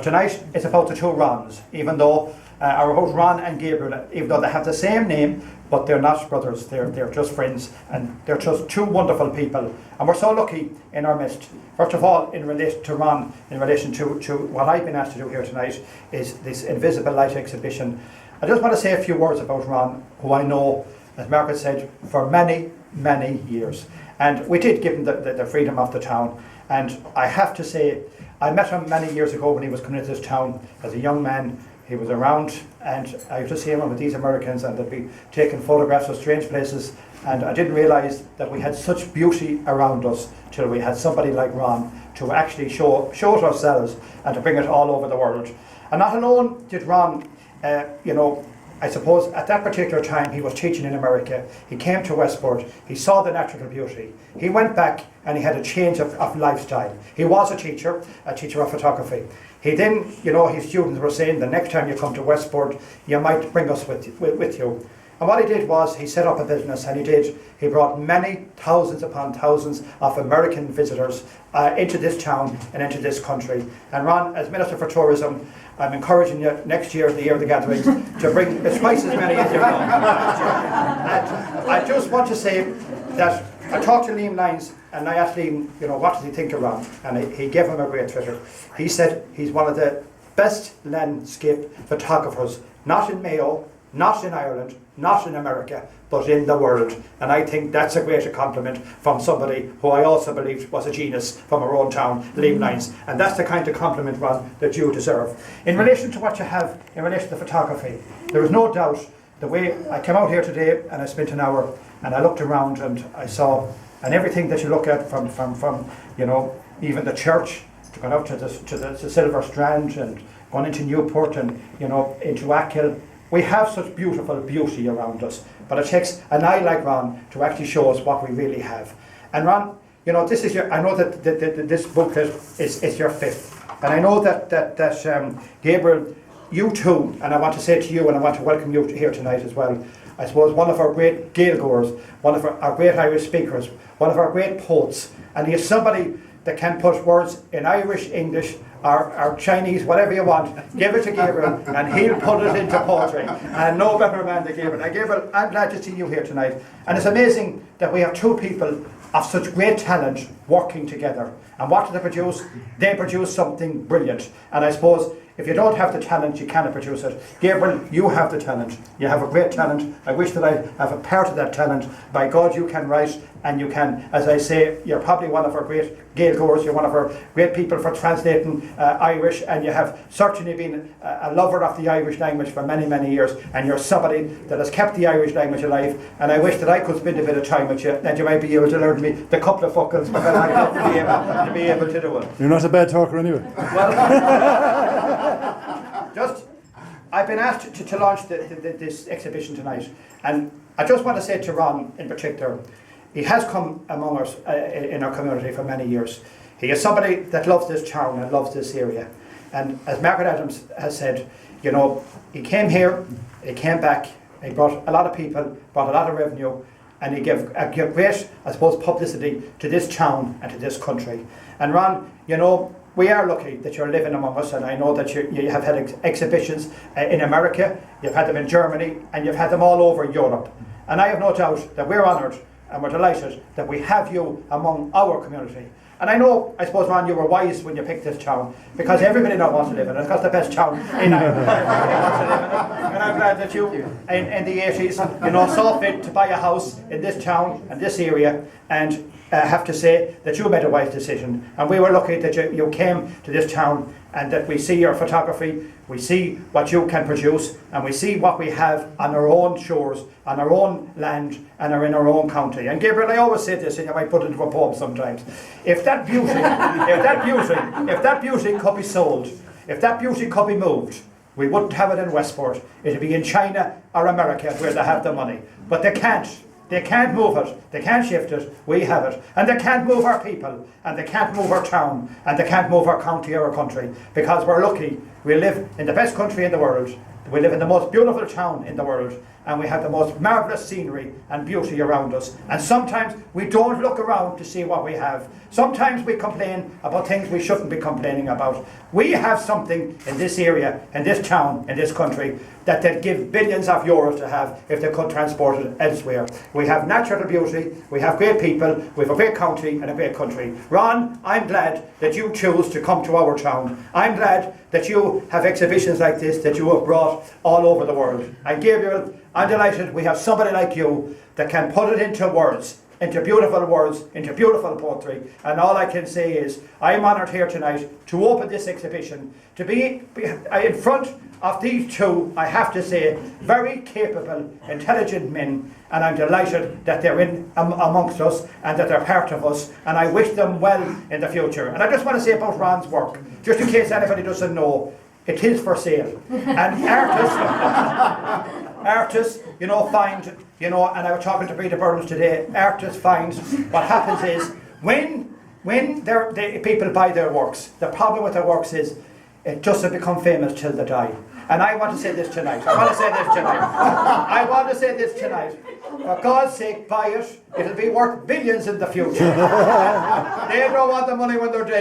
Tonight it's about the two Rons, even though our host Ron and Gabriel, even though they have the same name, but they're not brothers, they're just friends, and they're just two wonderful people. And we're so lucky in our midst. First of all, in relation to Ron, in relation to what I've been asked to do here tonight, is this Invisible Light exhibition. I just want to say a few words about Ron, who I know, as Margaret said, for many, many years. And we did give him the freedom of the town. And I have to say, I met him many years ago when he was coming into this town as a young man. He was around, and I used to see him with these Americans, and they'd be taking photographs of strange places. And I didn't realise that we had such beauty around us till we had somebody like Ron to actually show it ourselves and to bring it all over the world. And not alone did Ron, I suppose at that particular time he was teaching in America. He came to Westport, he saw the natural beauty. He went back and he had a change of lifestyle. He was a teacher of photography. He then, his students were saying, the next time you come to Westport, you might bring us with you. And what he did was, he set up a business, and he brought many thousands upon thousands of American visitors into this town and into this country. And Ron, as Minister for Tourism, I'm encouraging you next year, the year of the gatherings, to bring twice as many as you've done last year. And I just want to say that I talked to Liam Lyons, and I asked Liam, what does he think of Ron? And he gave him a great treasure. He said he's one of the best landscape photographers, not in Mayo, not in Ireland, not in America, but in the world. And I think that's a greater compliment from somebody who I also believed was a genius from our own town, Liam Lyons. And that's the kind of compliment, Ron, that you deserve. In relation to what you have, in relation to photography, there is no doubt the way I came out here today and I spent an hour and I looked around and I saw, and everything that you look at from even the church, to going out to the Silver Strand and going into Newport and, into Achill. We have such beautiful beauty around us, but it takes an eye like Ron to actually show us what we really have. And Ron, this is I know that this booklet is your fifth, and I know that Gabriel, you too, and I want to say to you, and I want to welcome you here tonight as well. I suppose one of our great Gaelgoers, one of our great Irish speakers, one of our great poets, and he is somebody that can put words in Irish, English, or Chinese, whatever you want. Give it to Gabriel and he'll put it into poetry. And no better man than Gabriel. And Gabriel, I'm glad to see you here tonight. And it's amazing that we have two people of such great talent working together. And what do they produce? They produce something brilliant. And I suppose if you don't have the talent, you cannot produce it. Gabriel, you have the talent. You have a great talent. I wish that I have a part of that talent. By God, you can write, and you can, as I say, you're probably one of our great Gaelgoers. You're one of our great people for translating Irish, and you have certainly been a lover of the Irish language for many, many years, and you're somebody that has kept the Irish language alive. And I wish that I could spend a bit of time with you, and you might be able to learn me the couple of fuckles, because I'd love to be able to do it. You're not a bad talker anyway. Well, I've been asked to launch this exhibition tonight, and I just want to say to Ron in particular, he has come among us in our community for many years. He is somebody that loves this town and loves this area. And as Margaret Adams has said, he came here, he came back, he brought a lot of people, brought a lot of revenue, and he gave great, I suppose, publicity to this town and to this country. And Ron, we are lucky that you're living among us, and I know that you have had exhibitions in America, you've had them in Germany, and you've had them all over Europe. And I have no doubt that we're honoured and we're delighted that we have you among our community. And I suppose, Ron, you were wise when you picked this town, because everybody now wants to live in it. It's got the best town in Ireland. Everybody wants to live in it. And I'm glad that you, in the 80s, saw fit to buy a house in this town and this area, and have to say that you made a wise decision. And we were lucky that you came to this town, and that we see your photography, we see what you can produce, and we see what we have on our own shores, on our own land, and are in our own county. And Gabriel, I always say this, and you might put it into a poem sometimes. If that beauty could be sold, if that beauty could be moved, we wouldn't have it in Westport. It'd be in China or America where they have the money. But they can't. They can't move it, they can't shift it, we have it. And they can't move our people, and they can't move our town, and they can't move our county or our country, because we're lucky. We live in the best country in the world, We live in the most beautiful town in the world, and we have the most marvellous scenery and beauty around us. And sometimes we don't look around to see what we have. Sometimes we complain about things we shouldn't be complaining about. We have something in this area, in this town, in this country, that they'd give billions of euros to have if they could transport it elsewhere. We have natural beauty, we have great people, we have a great county and a great country. Ron, I'm glad that you choose to come to our town. I'm glad that you have exhibitions like this that you have brought all over the world. And Gabriel, I'm delighted we have somebody like you that can put it into words, into beautiful words, into beautiful poetry. And all I can say is, I'm honoured here tonight to open this exhibition, to be in front of these two, I have to say, very capable, intelligent men. And I'm delighted that they're in amongst us and that they're part of us. And I wish them well in the future. And I just want to say about Ron's work, just in case anybody doesn't know, it is for sale. And artists, find, and I was talking to Peter Burns today, artists find what happens is when people buy their works, the problem with their works is it doesn't become famous till they die. And I want to say this tonight. I want to say this tonight. For God's sake, buy it. It'll be worth billions in the future. They don't want the money when they're dead.